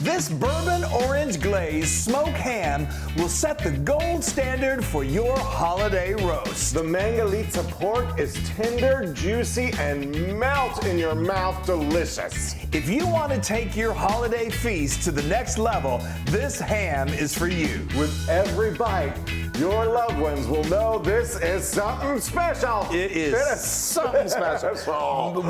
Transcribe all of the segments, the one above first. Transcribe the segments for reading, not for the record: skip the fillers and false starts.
This bourbon orange glazed smoked ham will set the gold standard for your holiday roast. The Mangalitsa pork is tender, juicy, and melt in your mouth delicious. If you want to take your holiday feast to the next level, this ham is for you. With every bite, your loved ones will know this is something special. It is something special.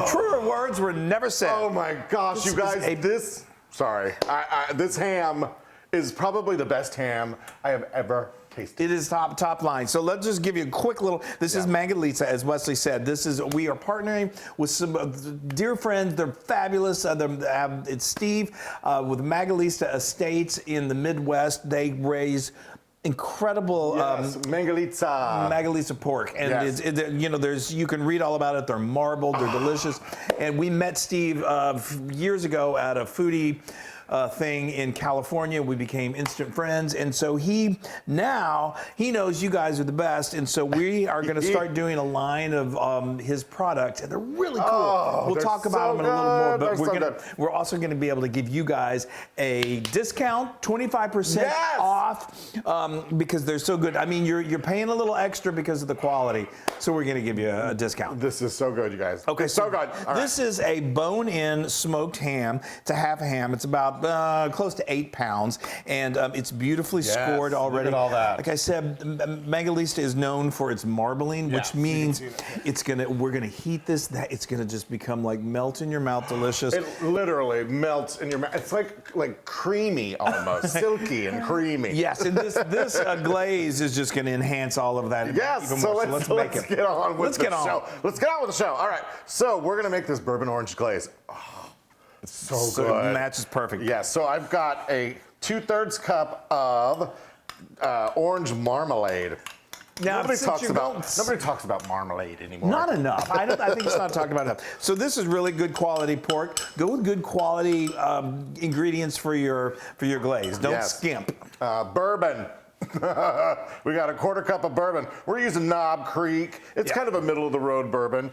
Truer words were never said. Oh my gosh, you guys, this ham is probably the best ham I have ever tasted. It is top line. So let's just give you a quick little. This is Mangalitsa, as Wesley said. We are partnering with some dear friends. They're fabulous. It's Steve with Mangalitsa Estates in the Midwest. They raise incredible Mangalitsa pork, and you can read all about it. They're marbled, they're delicious. And we met Steve years ago at a foodie thing in California. We became instant friends, and so he knows you guys are the best, and so we are going to start doing a line of his product, and they're really cool. We'll talk about them in a little more, but we're also going to be able to give you guys a discount, 25% off, because they're so good. I mean, you're paying a little extra because of the quality, so we're going to give you a discount. This is so good, you guys. Okay, so good. This is a bone-in smoked ham. It's a half a ham. It's about close to 8 pounds, and it's beautifully scored already. Look at all that. Like I said, Mangalitsa is known for its marbling, which means we're gonna heat this. It's gonna just become like melt in your mouth, delicious. It literally melts in your mouth. It's like creamy almost, silky and creamy. Yes, and this glaze is just gonna enhance all of that. Yes, even so more. let's get on with the show. Let's get on with the show. All right, so we're gonna make this bourbon orange glaze. It's so good. It matches perfect. Yeah, so I've got a 2/3 cup of orange marmalade. Now, nobody talks about marmalade anymore. Not enough. I think it's not talked about enough. So this is really good quality pork. Go with good quality ingredients for your glaze. Don't skimp. Bourbon. We got a 1/4 cup of bourbon. We're using Knob Creek. It's kind of a middle of the road bourbon.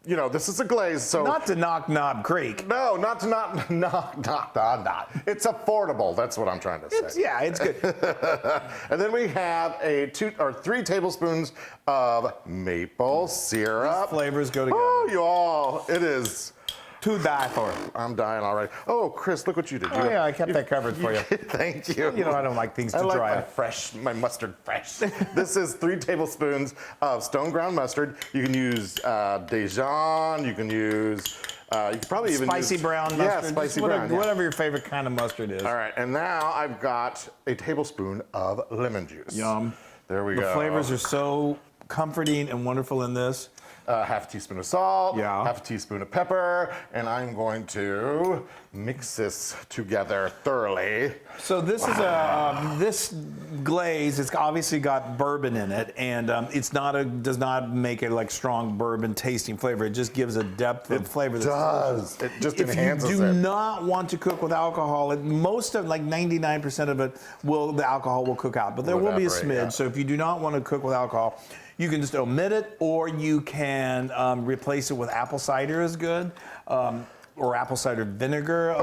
This is a glaze, so... Not to knock Knob Creek. No, not to knock. It's affordable, that's what I'm trying to say. It's good. And then we have 3 tablespoons of maple syrup. These flavors go together. Oh, you all, it is... to die for. I'm dying already. Oh, Chris, look what you did. I kept that covered for you. Thank you. I don't like things to dry. I like my mustard fresh. This is 3 tablespoons of stone ground mustard. You can use Dijon. You can use, you could probably even spicy use brown mustard. Yeah, spicy brown. Whatever your favorite kind of mustard is. All right, and now I've got a tablespoon of lemon juice. Yum. There we go. The flavors are so comforting and wonderful in this. Half a teaspoon of salt, Yeah. half a teaspoon of pepper, and I'm going to mix this together thoroughly. So this is this glaze. It's obviously got bourbon in it, and does not make it like strong bourbon tasting flavor. It just gives a depth of flavor. It does. It just enhances it. If you do not want to cook with alcohol, most of 99% of it the alcohol will cook out, but there will be a smidge. Yeah. So if you do not want to cook with alcohol, you can just omit it, or you can replace it with apple cider is good, or apple cider vinegar.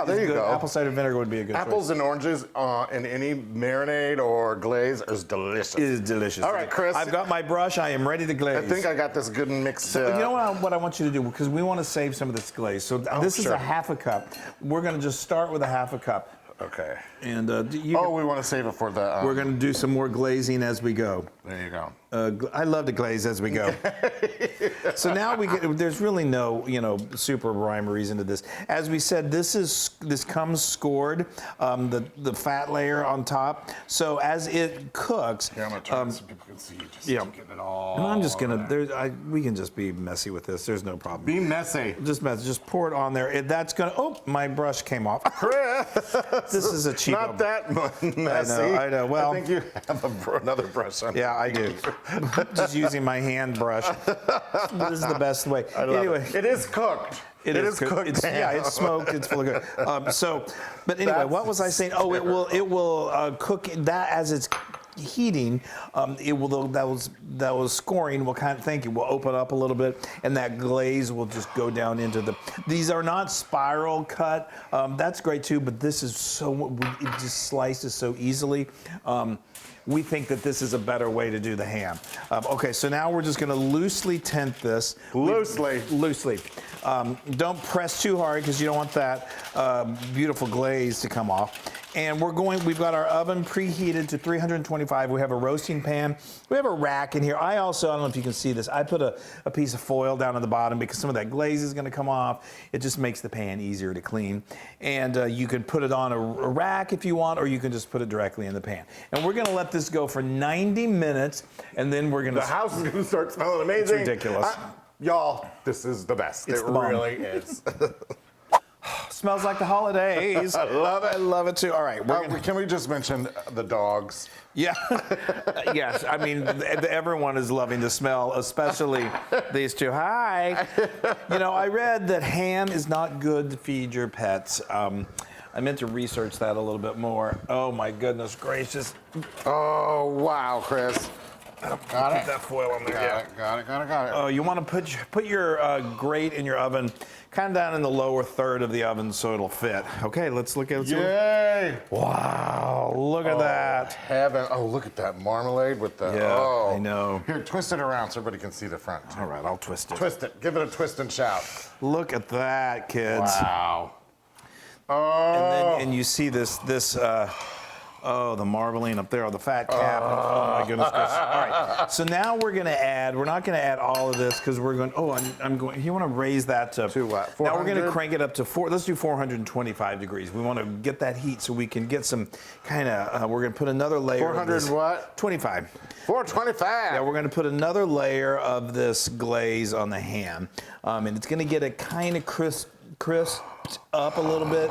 There you go. Apple cider vinegar would be a good Apples choice. and oranges in any marinade or glaze is delicious. It is delicious. All right, Chris. I've got my brush. I am ready to glaze. I think I got this good and mixed. So, you know what I want you to do, because we want to save some of this glaze. So this is a half a cup. We're going to just start with a half a cup. Okay. And we want to save it for the... we're going to do some more glazing as we go. There you go. I love to glaze as we go. So now there's really no, super rhyme or reason to this. As we said, this comes scored, the fat layer on top. So as it cooks... Yeah, I'm going to turn so people can see. Just get it all. And I'm just going to... we can just be messy with this. There's no problem. Be messy. Just pour it on there. That's going to... Oh, my brush came off. Chris! This is a cheap... Not that messy. I know. Well, I think you have another brush on. Yeah, I do. Just using my hand brush. This is the best way. Anyway, it is cooked. It is cooked. It's smoked. It's full of good. But anyway, what was I saying? Oh, it will cook that as it's heating, it will those scoring will kind of will open up a little bit, and that glaze will just go down into the. These are not spiral cut. That's great too, but this is it just slices so easily. We think that this is a better way to do the ham. Okay, so now we're just going to loosely tint this. Loosely. Don't press too hard because you don't want that beautiful glaze to come off. And we've got our oven preheated to 325. We have a roasting pan. We have a rack in here. I don't know if you can see this. I put a piece of foil down at the bottom because some of that glaze is going to come off. It just makes the pan easier to clean. And you can put it on a rack if you want, or you can just put it directly in the pan. And we're going to let this go for 90 minutes, and then we're going to... The house is going to start smelling amazing. It's ridiculous. Y'all, this is the best. It's it the bomb. Really is. Smells like the holidays. I love it. I love it too. All right. Can we just mention the dogs? Yeah. Yes. I mean, everyone is loving the smell, especially these two. Hi. I read that ham is not good to feed your pets. I meant to research that a little bit more. Oh my goodness gracious. Oh, wow, Chris. Got it. Put that foil on there. Got it. Oh, you want to put your grate in your oven kind of down in the lower third of the oven so it'll fit. Okay, let's look at it. Yay! Wow, look at that. Heaven. Oh, look at that marmalade with the... Yeah, oh. I know. Here, twist it around so everybody can see the front. All right, I'll twist it. Twist it. Give it a twist and shout. Look at that, kids. Wow. Oh. And you see this oh, the marbling up there, or the fat cap. Oh my goodness gracious. All right, so now we're not gonna add all of this because we're going, I'm going, you wanna raise that to what, 400? Now we're gonna crank it up to let's do 425 degrees. We wanna get that heat so we can get some kind of, we're gonna put another layer 400 of this, what? 25. 425. Yeah, we're gonna put another layer of this glaze on the ham. And it's gonna get it kind of crisp up a little bit,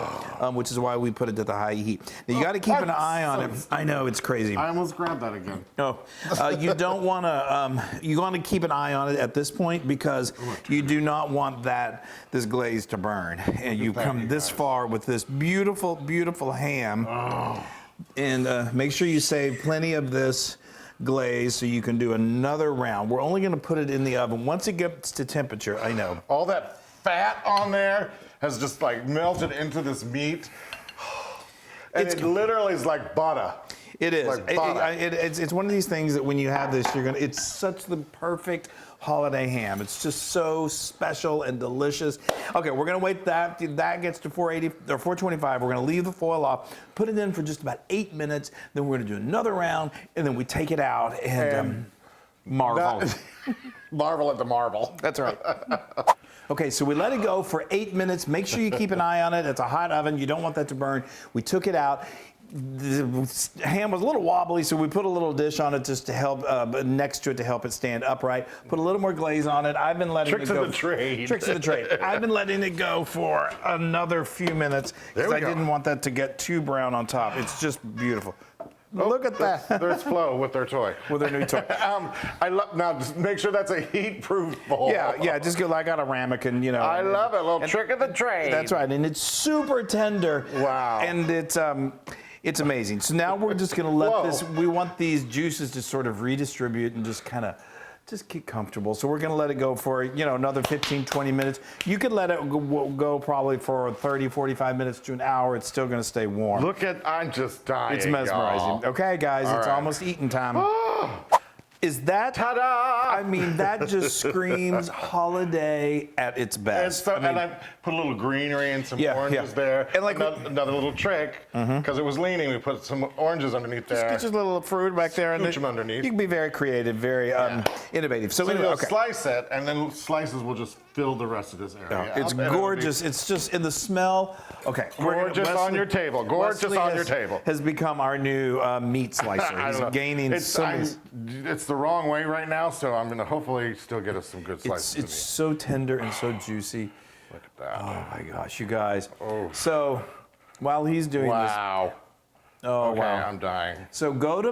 which is why we put it at the high heat. Now you got to keep an eye on it. I know it's crazy. I almost grabbed that again. No, you don't want to. You want to keep an eye on it at this point because you do not want this glaze to burn. And you come this far with this beautiful, beautiful ham, and make sure you save plenty of this glaze so you can do another round. We're only going to put it in the oven once it gets to temperature. I know. All that fat on there has just like melted into this meat. And it literally is like butter. It is. Like butter. It's one of these things that when you have this, it's such the perfect holiday ham. It's just so special and delicious. Okay, we're gonna wait that gets to 480 or 425. We're gonna leave the foil off, put it in for just about 8 minutes. Then we're gonna do another round, and then we take it out and marvel. Marvel at the marble. That's right. Okay, so we let it go for 8 minutes. Make sure you keep an eye on it. It's a hot oven. You don't want that to burn. We took it out. The ham was a little wobbly, so we put a little dish on it just to help, next to it to help it stand upright. Put a little more glaze on it. I've been letting it go. Tricks of the trade. I've been letting it go for another few minutes because I didn't want that to get too brown on top. It's just beautiful. Look at that. There's Flo with their toy. With their new toy. Now, just make sure that's a heat-proof bowl. Yeah, just go. I got a ramekin, I love it. A little trick of the trade. That's right, and it's super tender. Wow. And it's amazing. So now we're just gonna let this. We want these juices to sort of redistribute and just get comfortable. So we're gonna let it go for another 15, 20 minutes. You could let it go probably for 30, 45 minutes to an hour. It's still gonna stay warm. I'm just dying. It's mesmerizing. Y'all. Okay, guys, it's almost eating time. Is that? Ta-da! I mean, that just screams holiday at its best. And I put a little greenery and some oranges there. And like another little trick, because it was leaning, we put some oranges underneath there. Just a little fruit back there. Scooch them underneath. You can be very creative, very innovative. So anyway, you'll slice it, and then slices will just fill the rest of this area. It's gorgeous. It's just in the smell. Okay. Gorgeous on your table. Gorgeous on your table. Has become our new meat slicer. He's gaining It's the wrong way right now, so I'm going to hopefully still get us some good slices. It's so tender and so juicy. Look at that. Oh my gosh, you guys. So while he's doing this. Wow. Oh okay, wow. I'm dying. So go to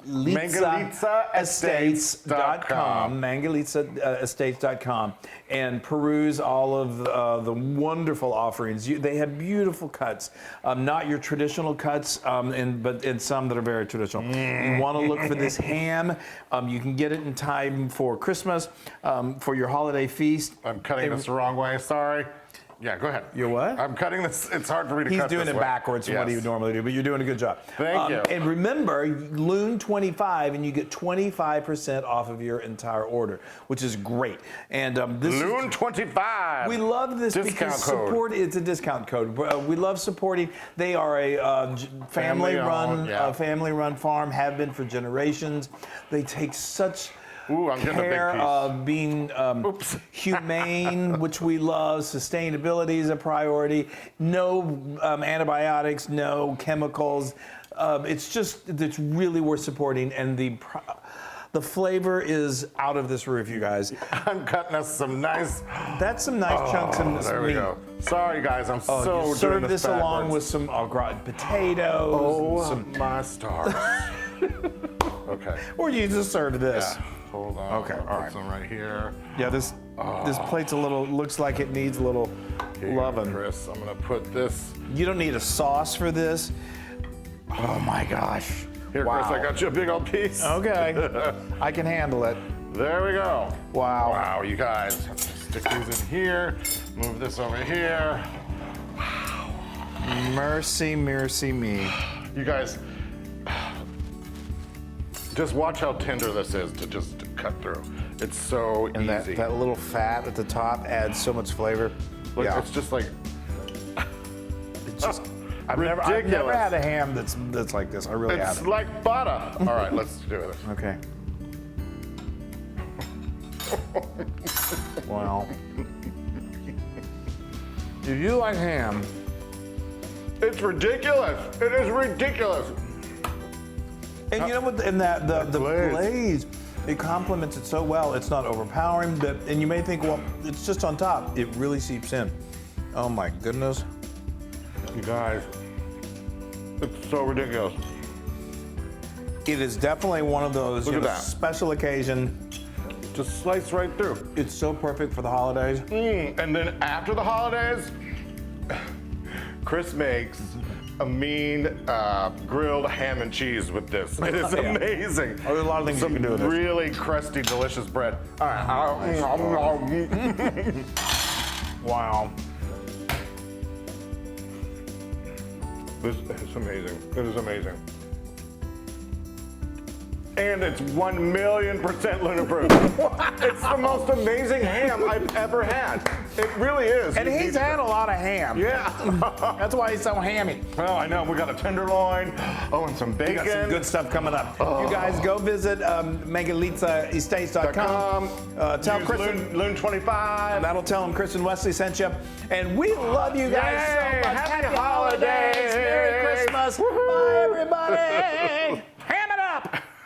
Mangalitsaestates.com. Mangalitsaestates.com, and peruse all of the wonderful offerings. They have beautiful cuts, not your traditional cuts, but some that are very traditional. You want to look for this ham. You can get it in time for Christmas, for your holiday feast. I'm cutting this the wrong way, sorry. Yeah, go ahead. You're what? I'm cutting this. It's hard for me to cut this He's doing it way. backwards from what he would normally do, but you're doing a good job. Thank you. And remember, Loon 25, and you get 25% off of your entire order, which is great. And this Loon 25. we love this discount because code. It's a discount code. We love supporting. They are a family-run farm, have been for generations. They take such Ooh, I'm getting a big care piece. of being humane, which we love. Sustainability is a priority. No antibiotics, no chemicals. It's really worth supporting, and the flavor is out of this roof, you guys. I'm cutting us some nice. That's some nice chunks of There we meat. go. Sorry, guys. I'm so You doing serve this backwards. along with some au gratin potatoes. Oh, my stars. Okay. Or you just serve this. Yeah. Hold on. Okay, I'll all put right. some right here. Yeah, this plate's looks like it needs a little Here you go, loving. Chris, I'm gonna put this. You don't need a sauce for this. Oh my gosh. Here, Wow. Chris, I got you a big old piece. Okay. I can handle it. There we go. Wow. Wow, you guys. Stick these in here. Move this over here. Mercy, mercy me. You guys, just watch how tender this is to just cut through. It's so And easy. that little fat at the top adds so much flavor. Look, Yeah. it's just like It's just, I've never ridiculous. had a ham that's like this. I really It's haven't. like butter. All right, let's do this. Okay. Wow. If you like ham, It's ridiculous. It is ridiculous. and you know what? And the glaze. glaze, it complements it so well. It's not overpowering, and you may think, well, it's just on top. It really seeps in. Oh my goodness. You guys, it's so ridiculous. It is definitely one of those Look at that. special occasion. Just slice right through. It's so perfect for the holidays. And then after the holidays, Chris makes a mean grilled ham and cheese with this. It is Yeah. amazing. Oh, there's a lot of things you Some can do with this. really crusty, delicious bread. All right. Wow. This is amazing. It is amazing. And it's 1,000,000% Loon approved. It's the most amazing ham I've ever had. It really is. And You he's need- had a lot of ham. Yeah. That's why he's so hammy. Well, I know. We got a tenderloin. Oh, and some We bacon. got some good stuff coming up. You guys go visit Mangalitsaestates.com. Tell Use Chris, Loon 25. that'll tell him Chris and Wesley sent you. And we love you guys Yay! so much. Happy Happy holidays. Merry holidays. Christmas. Woohoo. Bye, everybody.